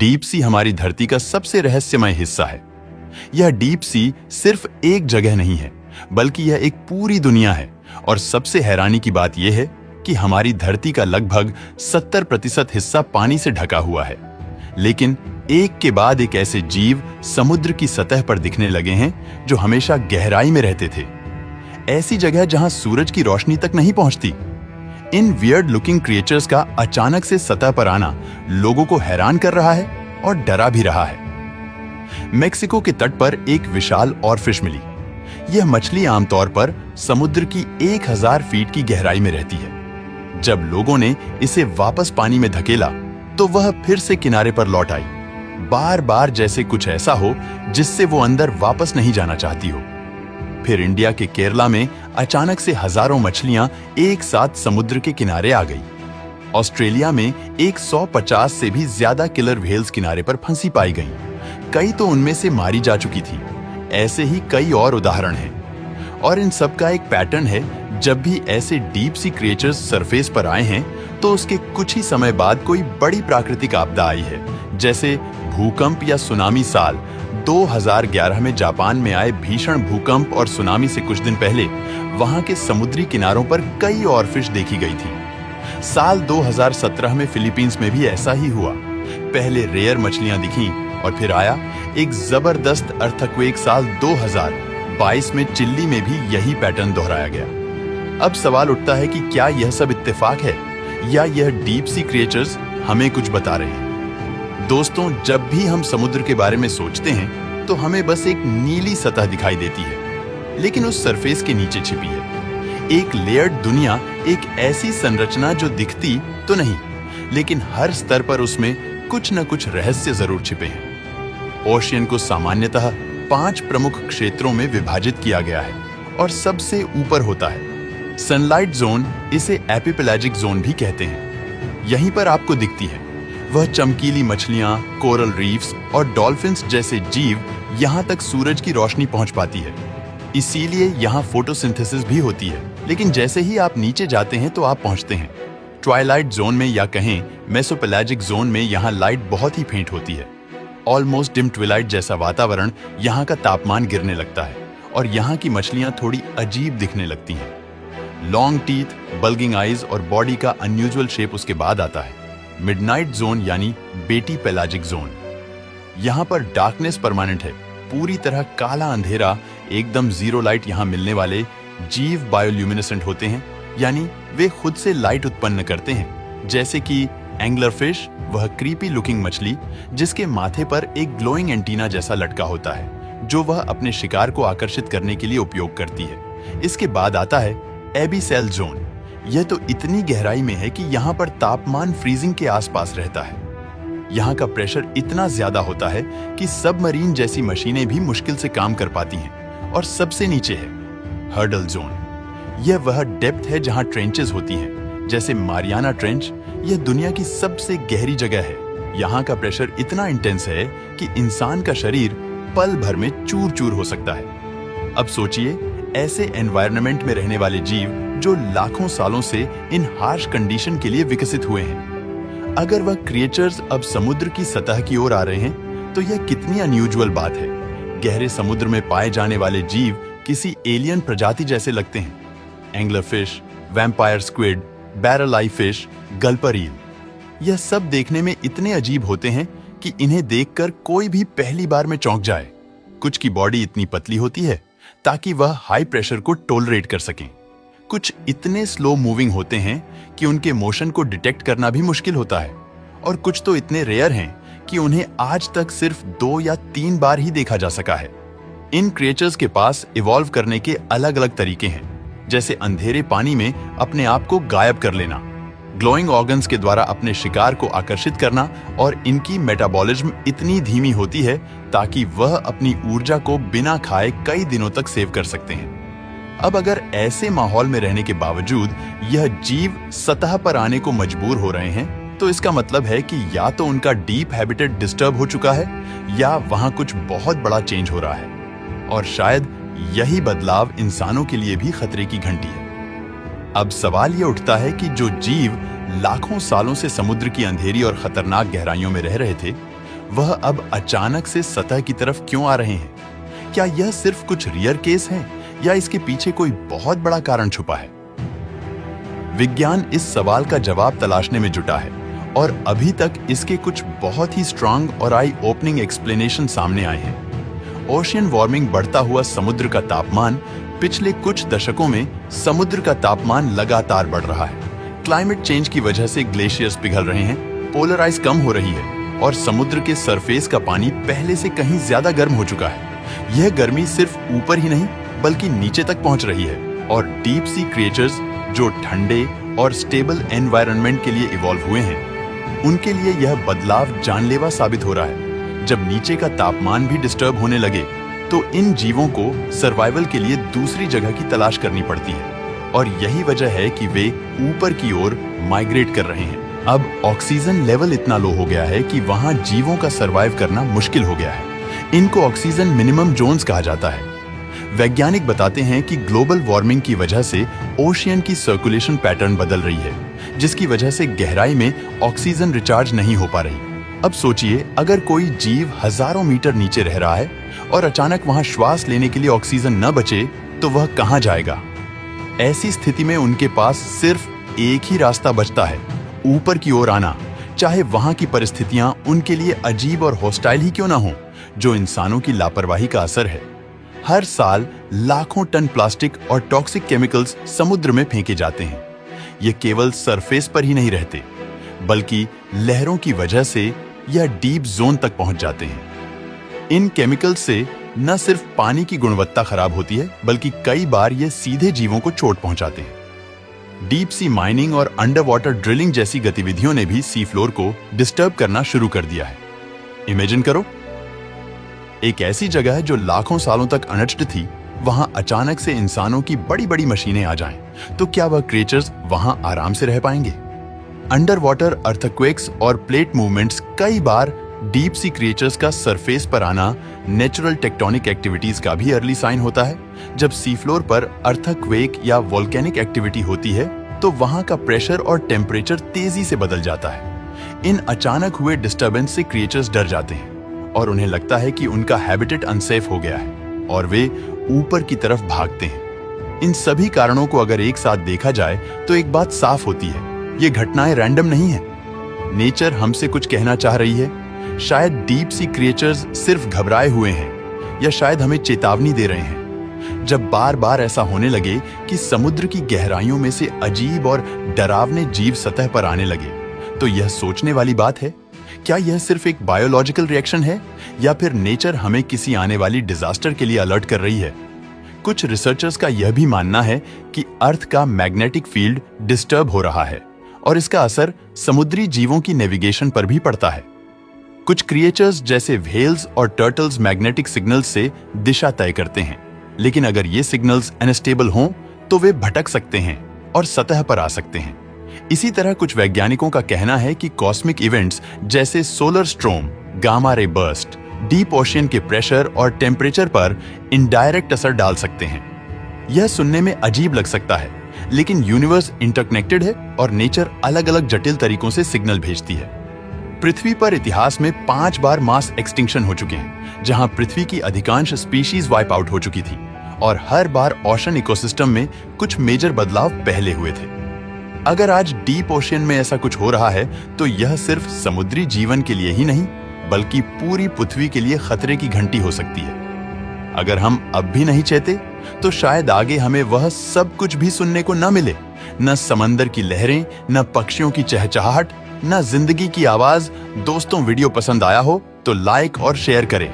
Deep sea हमारी धरती का सबसे रहस्यमय हिस्सा है। यह डीप सी सिर्फ एक जगह नहीं है, बल्कि यह एक पूरी दुनिया है। और सबसे हैरानी की बात यह है कि हमारी धरती का लगभग 70% हिस्सा पानी से ढका हुआ है, लेकिन एक के बाद एक ऐसे जीव समुद्र की सतह पर दिखने लगे हैं जो हमेशा गहराई में रहते थे, ऐसी जगह जहां सूरज की रोशनी तक नहीं पहुंचती। इन वियर्ड लुकिंग क्रिएचर्स का अचानक से सतह पर आना लोगों को हैरान कर रहा है और डरा भी रहा है। मेक्सिको के तट पर एक विशाल ऑरफिश मिली। यह मछली आमतौर पर समुद्र की 1000 फीट की गहराई में रहती है। जब लोगों ने इसे वापस पानी में धकेला तो वह फिर से किनारे पर लौट आई, बार बार जैसे कुछ ऐसा हो जिससे वो अंदर वापस नहीं जाना चाहती हो। फिर इंडिया के केरला में अचानक से हजारों मछलियां एक साथ समुद्र के किनारे आ गई। ऑस्ट्रेलिया में 150 से भी ज्यादा किलर व्हेल्स किनारे पर फंसी पाई गईं। कई तो उनमें से मारी जा चुकी थी। ऐसे ही कई और उदाहरण हैं। और इन सब का एक पैटर्न है, जब भी ऐसे डीप सी क्रिएचर्स सरफेस पर आए हैं तो उसके कुछ ही समय बाद कोई बड़ी प्राकृतिक आपदा आई है, जैसे भूकंप या सुनामी। साल 2011 में जापान में आए भीषण भूकंप और सुनामी से कुछ दिन पहले वहां के समुद्री किनारों पर कई ऑरफिश देखी गई थी। साल 2017 में फिलीपींस में भी ऐसा ही हुआ। पहले रेयर मछलियां दिखीं और फिर आया एक जबरदस्त अर्थक्वेक। साल 2022 में चिल्ली में भी यही पैटर्न दोहराया गया। अब सवाल उठता है कि क्या यह सब इत्तेफाक है या यह डीप सी क्रिएचर्स हमें कुछ बता रहे हैं। दोस्तों, जब भी हम समुद्र के बारे में सोचते हैं तो हमें बस एक नीली सतह दिखाई देती है, लेकिन उस सरफेस के नीचे छिपी है एक लेयर्ड दुनिया, एक ऐसी संरचना जो दिखती तो नहीं, लेकिन हर स्तर पर उसमें कुछ न कुछ रहस्य जरूर छिपे हैं। ओशियन को सामान्यतः 5 प्रमुख क्षेत्रों में विभाजित किया गया है और सबसे ऊपर होता है सनलाइट जोन। इसे एपिपेलाजिक जोन भी कहते हैं। यहीं पर आपको दिखती है वह चमकीली मछलियां, कोरल रीफ्स और डॉल्फिन्स जैसे जीव। यहां तक सूरज की रोशनी पहुंच पाती है, इसीलिए यहां फोटोसिंथेसिस भी होती है। लेकिन जैसे ही आप नीचे जाते हैं तो आप पहुंचते हैं ट्वाइलाइट जोन में, या कहें मेसोपेलाजिक जोन में। यहां लाइट बहुत ही फेंट होती है, ऑलमोस्ट डिम ट्विलाइट जैसा वातावरण। यहां का तापमान गिरने लगता है और यहां की मछलियां थोड़ी अजीब दिखने लगती हैं। लॉन्ग टीथ, बल्गिंग आईज और बॉडी का अनयूजुअल शेप उसके बाद आता है मिडनाइट जोन, यानी बेटी पेलाजिक जोन। यहां पर डार्कनेस परमानेंट है, पूरी तरह काला अंधेरा, एकदम जीरो लाइट। यहां मिलने वाले जीव बायोल्यूमिनेसेंट होते हैं, यानी वे खुद से लाइट उत्पन्न करते हैं, जैसे कि एंगलर फिश, वह क्रीपी लुकिंग मछली जिसके माथे पर एक ग्लोइंग एंटीना जैसा लटका होता है, जो वह अपने शिकार को आकर्षित करने के लिए उपयोग करती है। इसके बाद आता है एबीसेल जोन। यह तो इतनी गहराई में है कि यहाँ पर तापमान फ्रीजिंग के आसपास रहता है। यहाँ का प्रेशर इतना ज्यादा होता है कि सबमरीन जैसी मशीनें भी मुश्किल से काम कर पाती हैं। और सबसे नीचे है हर्डल जोन। यह वह डेप्थ है जहाँ ट्रेंचेस होती हैं, जैसे मारियाना ट्रेंच। यह दुनिया की सबसे गहरी जगह है। यहाँ का प्रेशर इतना इंटेंस है कि इंसान का शरीर पल भर में चूर चूर हो सकता है। अब सोचिए, ऐसे एनवायरनमेंट में रहने वाले जीव जो लाखों सालों से इन हार्श कंडीशन के लिए विकसित हुए हैं। अगर वह क्रिएचर्स अब समुद्र की सतह की ओर आ रहे हैं तो यह कितनी अनयूजुअल बात है। गहरे समुद्र में पाए जाने वाले जीव किसी एलियन प्रजाति जैसे लगते हैं। Angler fish, vampire squid, barrel eye fish, gulper eel, यह सब देखने में इतने अजीब होते हैं कि इन्हें देखकर कोई भी पहली बार में चौंक जाए। कुछ की बॉडी इतनी पतली होती है ताकि वह हाई प्रेशर को टॉलरेट कर सकें। कुछ इतने स्लो मूविंग होते हैं कि उनके मोशन को डिटेक्ट करना भी मुश्किल होता है। और कुछ तो इतने रेयर हैं कि उन्हें आज तक सिर्फ 2 या 3 बार ही देखा जा सका है। इन क्रिएचर्स के पास इवॉल्व करने के अलग अलग तरीके हैं, जैसे अंधेरे पानी में अपने आप को गायब कर लेना, ग्लोइंग ऑर्गन्स के द्वारा अपने शिकार को आकर्षित करना, और इनकी मेटाबॉलिज्म इतनी धीमी होती है ताकि वह अपनी ऊर्जा को बिना खाए कई दिनों तक सेव कर सकते हैं। अब अगर ऐसे माहौल में रहने के बावजूद यह जीव सतह पर आने को मजबूर हो रहे हैं, तो इसका मतलब है कि या तो उनका डीप हैबिटेट डिस्टर्ब हो चुका है या वहां कुछ बहुत बड़ा चेंज हो रहा है। और शायद यही बदलाव इंसानों के लिए भी खतरे की घंटी है। अब सवाल यह उठता है कि जो जीव लाखों सालों से समुद्र की अंधेरी और खतरनाक गहराइयों में रह रहे थे, वह अब अचानक से सतह की तरफ क्यों आ रहे हैं? क्या यह सिर्फ कुछ रेयर केस है या इसके पीछे कोई बहुत बड़ा कारण छुपा है? विज्ञान इस सवाल का जवाब तलाशने में जुटा है और अभी तक इसके कुछ बहुत ही स्ट्रांग और आई ओपनिंग एक्सप्लेनेशन सामने आए हैं। ओशियन वार्मिंग, बढ़ता हुआ समुद्र का तापमान। पिछले कुछ दशकों में समुद्र का तापमान लगातार बढ़ रहा है। क्लाइमेट चेंज की वजह से ग्लेशियर्स पिघल रहे हैं, पोलर आइस कम हो रही है और समुद्र के सरफेस का पानी पहले से कहीं ज्यादा गर्म हो चुका है। यह गर्मी सिर्फ ऊपर ही नहीं बल्कि नीचे तक पहुंच रही है और डीप सी क्रिएचर्स जो ठंडे और स्टेबल एनवायरनमेंट के लिए इवॉल्व हुए हैं, उनके लिए यह बदलाव जानलेवा साबित हो रहा है। जब नीचे का तापमान भी डिस्टर्ब होने लगे तो इन जीवों को सर्वाइवल के लिए दूसरी जगह की तलाश करनी पड़ती है और यही वजह है कि वे ऊपर की ओर माइग्रेट कर रहे हैं। अब ऑक्सीजन लेवल इतना लो हो गया है कि वहां जीवों का सर्वाइव करना मुश्किल हो गया है। इनको ऑक्सीजन मिनिमम जोन्स कहा जाता है। वैज्ञानिक बताते हैं कि ग्लोबल वार्मिंग की वजह से ओशियन की सर्कुलेशन पैटर्न बदल रही है, जिसकी वजह से गहराई में ऑक्सीजन रिचार्ज नहीं हो पा रही। अब सोचिए, अगर कोई जीव हजारों मीटर नीचे रह रहा है और अचानक वहां श्वास लेने के लिए ऑक्सीजन न बचे तो वह कहां जाएगा? ऐसी स्थिति में उनके पास सिर्फ एक ही रास्ता बचता है, ऊपर की ओर आना, चाहे वहां की परिस्थितियां उनके लिए अजीब और हॉस्टाइल ही क्यों ना हो, जो इंसानों की लापरवाही का असर है। हर साल लाखों टन प्लास्टिक और टॉक्सिक केमिकल्स समुद्र में फेंके जाते हैं। ये केवल सरफेस पर ही नहीं रहते, बल्कि लहरों की वजह से यह डीप जोन तक पहुंच जाते हैं। इन केमिकल्स से न सिर्फ पानी की गुणवत्ता खराब होती है, बल्कि कई बार ये सीधे जीवों को चोट पहुंचाते हैं। डीप सी माइनिंग और अंडर वाटर ड्रिलिंग जैसी गतिविधियों ने भी सी फ्लोर को डिस्टर्ब करना शुरू कर दिया है। इमेजिन करो, एक ऐसी जगह है जो लाखों सालों तक अनटच्ड थी, वहां अचानक से इंसानों की बड़ी बड़ी मशीनें आ जाएं, तो क्या वह क्रिएचर्स वहां आराम से रह पाएंगे? अंडर वाटर अर्थक्वेक्स और प्लेट मूवमेंट्स, कई बार डीप सी क्रिएचर्स का सरफेस पर आना नेचुरल टेक्टोनिक एक्टिविटीज का भी अर्ली साइन होता है। जब सी फ्लोर पर अर्थक्वेक या वोल्केनिक एक्टिविटी होती है तो वहां का प्रेशर और टेम्परेचर तेजी से बदल जाता है। इन अचानक हुए डिस्टर्बेंस से क्रिएचर्स डर जाते हैं और उन्हें लगता है कि उनका हैबिटेट अनसेफ हो गया है और वे ऊपर की तरफ भागते हैं। इन सभी कारणों को अगर एक साथ देखा जाए तो एक बात साफ होती है, ये घटनाएं रैंडम नहीं है। नेचर हमसे कुछ कहना चाह रही है। शायद डीप सी क्रिएचर्स सिर्फ घबराए हुए हैं या शायद हमें चेतावनी दे रहे हैं। जब बार बार ऐसा होने लगे कि समुद्र की गहराइयों में से अजीब और डरावने जीव सतह पर आने लगे, तो यह सोचने वाली बात है, क्या यह सिर्फ एक बायोलॉजिकल रिएक्शन है या फिर नेचर हमें किसी आने वाली डिजास्टर के लिए अलर्ट कर रही है? कुछ रिसर्चर्स का यह भी मानना है कि अर्थ का मैग्नेटिक फील्ड डिस्टर्ब हो रहा है और इसका असर समुद्री जीवों की नेविगेशन पर भी पड़ता है। कुछ क्रिएचर्स जैसे व्हेल्स और टर्टल्स मैग्नेटिक सिग्नल्स से दिशा तय करते हैं, लेकिन अगर ये सिग्नल्स अनस्टेबल हों तो वे भटक सकते हैं और सतह पर आ सकते हैं। इसी तरह कुछ वैज्ञानिकों का कहना है कि कॉस्मिक इवेंट्स जैसे solar स्ट्रोम, gamma ray burst, deep ocean के प्रेशर और टेम्परेचर पर इनडायरेक्ट असर डाल सकते हैं। यह सुनने में अजीब लग सकता है, लेकिन यूनिवर्स इंटरकनेक्टेड है और नेचर अलग अलग जटिल तरीकों से सिग्नल भेजती है। पृथ्वी पर इतिहास में 5 बार मास एक्सटिंक्शन हो चुके हैं, जहां पृथ्वी की अधिकांश स्पीशीज वाइप आउट हो चुकी थी और हर बार ओशन इकोसिस्टम में कुछ मेजर बदलाव पहले हुए थे। अगर आज डीप ओशियन में ऐसा कुछ हो रहा है तो यह सिर्फ समुद्री जीवन के लिए ही नहीं, बल्कि पूरी पृथ्वी के लिए खतरे की घंटी हो सकती है। अगर हम अब भी नहीं चेते तो शायद आगे हमें वह सब कुछ भी सुनने को न मिले, न समंदर की लहरें, न पक्षियों की चहचहाहट, न जिंदगी की आवाज। दोस्तों, वीडियो पसंद आया हो तो लाइक और शेयर करें।